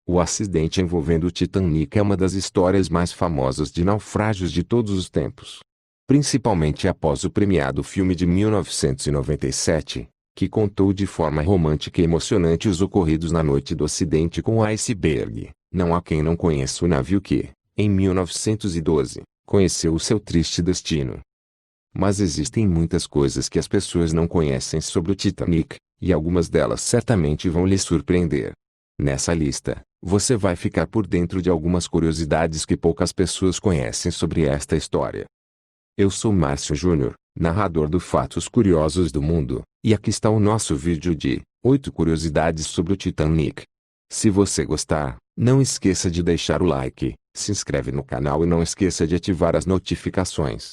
O acidente envolvendo o Titanic é uma das histórias mais famosas de naufrágios de todos os tempos. Principalmente após o premiado filme de 1997, que contou de forma romântica e emocionante os ocorridos na noite do acidente com o iceberg. Não há quem não conheça o navio que, em 1912, conheceu o seu triste destino. Mas existem muitas coisas que as pessoas não conhecem sobre o Titanic, e algumas delas certamente vão lhe surpreender. Nessa lista, você vai ficar por dentro de algumas curiosidades que poucas pessoas conhecem sobre esta história. Eu sou Márcio Júnior, narrador do Fatos Curiosos do Mundo, e aqui está o nosso vídeo de 8 curiosidades sobre o Titanic. Se você gostar, não esqueça de deixar o like, se inscreve no canal e não esqueça de ativar as notificações.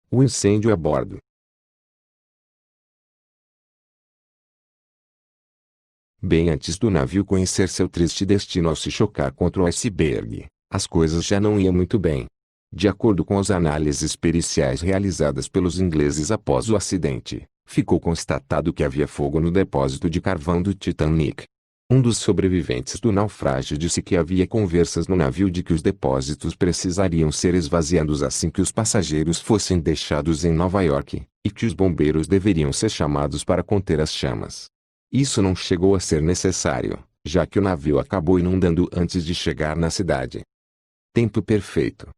O incêndio a bordo. Bem antes do navio conhecer seu triste destino ao se chocar contra o iceberg, as coisas já não iam muito bem. De acordo com as análises periciais realizadas pelos ingleses após o acidente, ficou constatado que havia fogo no depósito de carvão do Titanic. Um dos sobreviventes do naufrágio disse que havia conversas no navio de que os depósitos precisariam ser esvaziados assim que os passageiros fossem deixados em Nova York, e que os bombeiros deveriam ser chamados para conter as chamas. Isso não chegou a ser necessário, já que o navio acabou inundando antes de chegar na cidade. Tempo perfeito.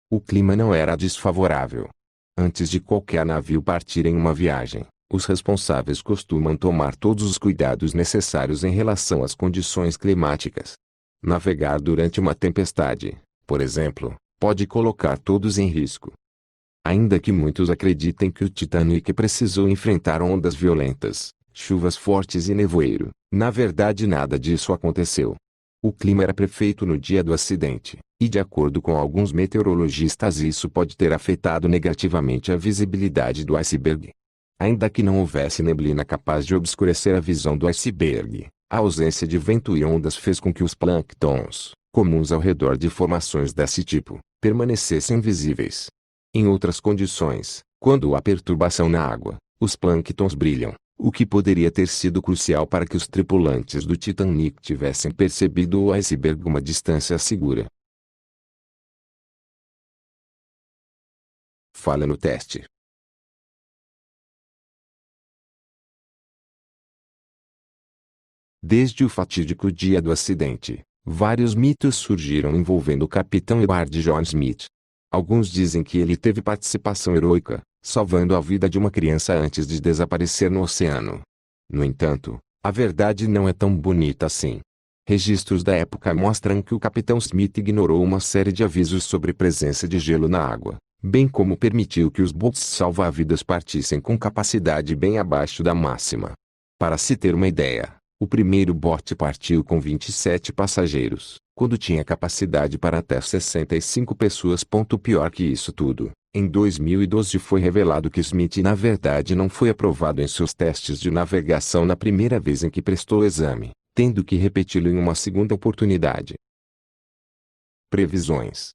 O clima não era desfavorável. Antes de qualquer navio partir em uma viagem, os responsáveis costumam tomar todos os cuidados necessários em relação às condições climáticas. Navegar durante uma tempestade, por exemplo, pode colocar todos em risco. Ainda que muitos acreditem que o Titanic precisou enfrentar ondas violentas, chuvas fortes e nevoeiro, na verdade nada disso aconteceu. O clima era perfeito no dia do acidente, e de acordo com alguns meteorologistas isso pode ter afetado negativamente a visibilidade do iceberg. Ainda que não houvesse neblina capaz de obscurecer a visão do iceberg, a ausência de vento e ondas fez com que os plânctons, comuns ao redor de formações desse tipo, permanecessem visíveis. Em outras condições, quando há perturbação na água, os plânctons brilham, o que poderia ter sido crucial para que os tripulantes do Titanic tivessem percebido o iceberg uma distância segura. Falha no teste. Desde o fatídico dia do acidente, vários mitos surgiram envolvendo o capitão Edward John Smith. Alguns dizem que ele teve participação heroica, salvando a vida de uma criança antes de desaparecer no oceano. No entanto, a verdade não é tão bonita assim. Registros da época mostram que o capitão Smith ignorou uma série de avisos sobre presença de gelo na água, bem como permitiu que os botes salva-vidas partissem com capacidade bem abaixo da máxima. Para se ter uma ideia, o primeiro bote partiu com 27 passageiros, quando tinha capacidade para até 65 pessoas. Pior que isso tudo, em 2012 foi revelado que Smith na verdade não foi aprovado em seus testes de navegação na primeira vez em que prestou o exame, tendo que repeti-lo em uma segunda oportunidade. Previsões.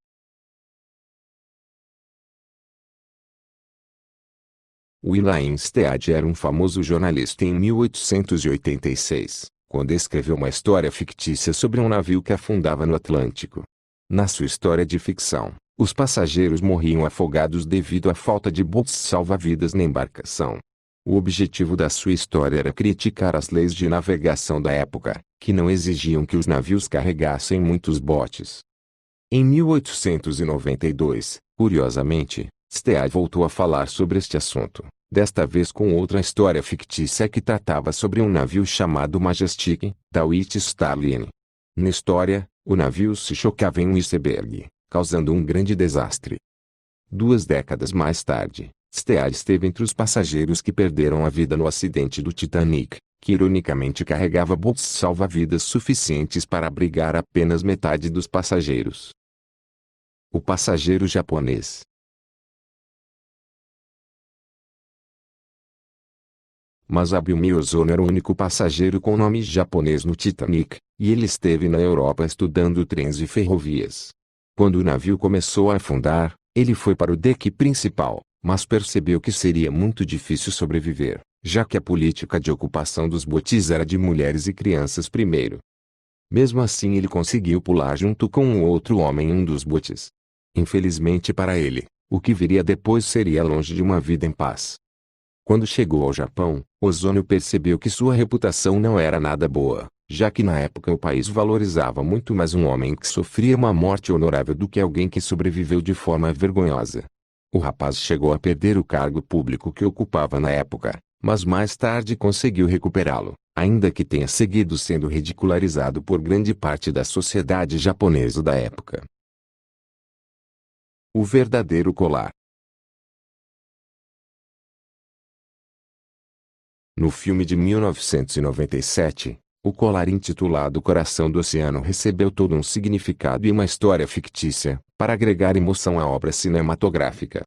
William Stead era um famoso jornalista em 1886, quando escreveu uma história fictícia sobre um navio que afundava no Atlântico. Na sua história de ficção, os passageiros morriam afogados devido à falta de botes salva-vidas na embarcação. O objetivo da sua história era criticar as leis de navegação da época, que não exigiam que os navios carregassem muitos botes. Em 1892, curiosamente, Stead voltou a falar sobre este assunto, desta vez com outra história fictícia que tratava sobre um navio chamado Majestic, da Whit Star Line. Na história, o navio se chocava em um iceberg, causando um grande desastre. 2 décadas mais tarde, Stead esteve entre os passageiros que perderam a vida no acidente do Titanic, que ironicamente carregava botes salva-vidas suficientes para abrigar apenas metade dos passageiros. O passageiro japonês. Mas Abumi Ozono era o único passageiro com nome japonês no Titanic, e ele esteve na Europa estudando trens e ferrovias. Quando o navio começou a afundar, ele foi para o deck principal, mas percebeu que seria muito difícil sobreviver, já que a política de ocupação dos botes era de mulheres e crianças primeiro. Mesmo assim ele conseguiu pular junto com um outro homem em um dos botes. Infelizmente para ele, o que viria depois seria longe de uma vida em paz. Quando chegou ao Japão, Ozono percebeu que sua reputação não era nada boa, já que na época o país valorizava muito mais um homem que sofria uma morte honorável do que alguém que sobreviveu de forma vergonhosa. O rapaz chegou a perder o cargo público que ocupava na época, mas mais tarde conseguiu recuperá-lo, ainda que tenha seguido sendo ridicularizado por grande parte da sociedade japonesa da época. O verdadeiro colar. No filme de 1997, o colar intitulado Coração do Oceano recebeu todo um significado e uma história fictícia, para agregar emoção à obra cinematográfica.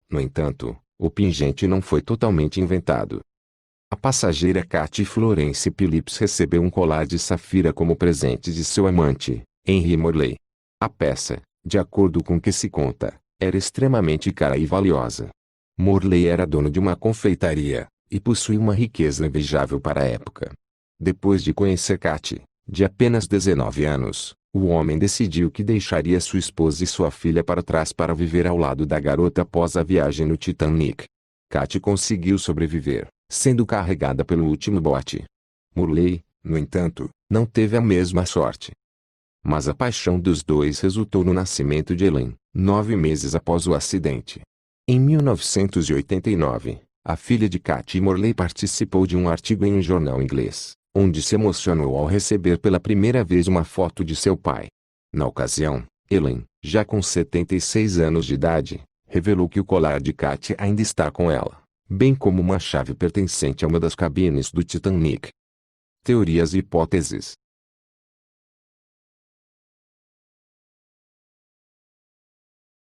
No entanto, o pingente não foi totalmente inventado. A passageira Katy Florence Phillips recebeu um colar de safira como presente de seu amante, Henry Morley. A peça, de acordo com o que se conta, era extremamente cara e valiosa. Morley era dono de uma confeitaria, e possuía uma riqueza invejável para a época. Depois de conhecer Katy, de apenas 19 anos, o homem decidiu que deixaria sua esposa e sua filha para trás para viver ao lado da garota após a viagem no Titanic. Katy conseguiu sobreviver, sendo carregada pelo último bote. Morley, no entanto, não teve a mesma sorte. Mas a paixão dos dois resultou no nascimento de Ellen, 9 meses após o acidente. Em 1989, a filha de Katy Morley participou de um artigo em um jornal inglês, onde se emocionou ao receber pela primeira vez uma foto de seu pai. Na ocasião, Ellen, já com 76 anos de idade, revelou que o colar de Katy ainda está com ela, bem como uma chave pertencente a uma das cabines do Titanic. Teorias e hipóteses.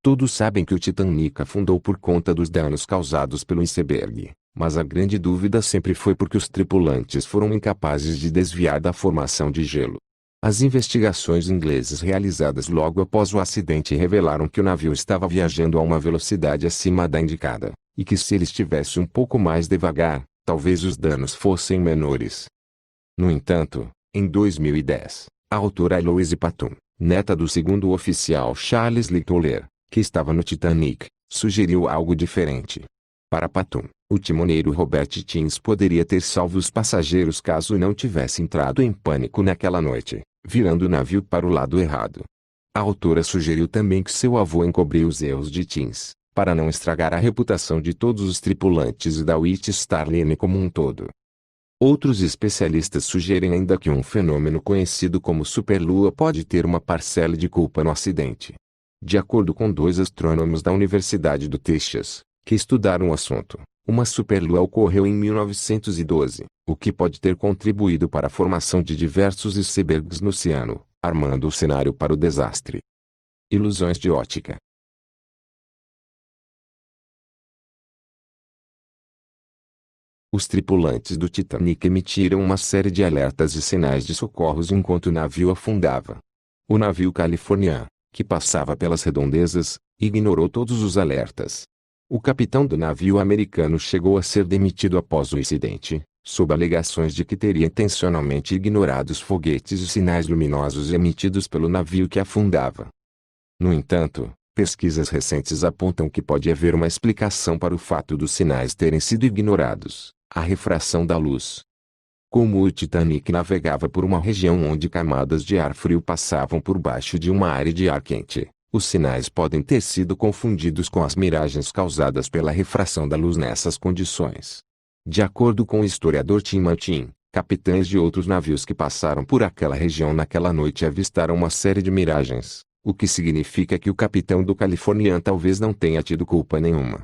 Todos sabem que o Titanic afundou por conta dos danos causados pelo iceberg, mas a grande dúvida sempre foi porque os tripulantes foram incapazes de desviar da formação de gelo. As investigações inglesas realizadas logo após o acidente revelaram que o navio estava viajando a uma velocidade acima da indicada, e que se ele estivesse um pouco mais devagar, talvez os danos fossem menores. No entanto, em 2010, a autora Eloise Patton, neta do segundo oficial Charles Littler, que estava no Titanic, sugeriu algo diferente. Para Patton, o timoneiro Robert Tins poderia ter salvo os passageiros caso não tivesse entrado em pânico naquela noite, virando o navio para o lado errado. A autora sugeriu também que seu avô encobriu os erros de Tins, para não estragar a reputação de todos os tripulantes e da White Star Line como um todo. Outros especialistas sugerem ainda que um fenômeno conhecido como superlua pode ter uma parcela de culpa no acidente. De acordo com 2 astrônomos da Universidade do Texas, que estudaram o assunto, uma superlua ocorreu em 1912, o que pode ter contribuído para a formação de diversos icebergs no oceano, armando o cenário para o desastre. Ilusões de ótica. Os tripulantes do Titanic emitiram uma série de alertas e sinais de socorros enquanto o navio afundava. O navio californiano, que passava pelas redondezas, ignorou todos os alertas. O capitão do navio americano chegou a ser demitido após o incidente, sob alegações de que teria intencionalmente ignorado os foguetes e sinais luminosos emitidos pelo navio que afundava. No entanto, pesquisas recentes apontam que pode haver uma explicação para o fato dos sinais terem sido ignorados: a refração da luz. Como o Titanic navegava por uma região onde camadas de ar frio passavam por baixo de uma área de ar quente, os sinais podem ter sido confundidos com as miragens causadas pela refração da luz nessas condições. De acordo com o historiador Tim Martin, capitães de outros navios que passaram por aquela região naquela noite avistaram uma série de miragens, o que significa que o capitão do Californian talvez não tenha tido culpa nenhuma.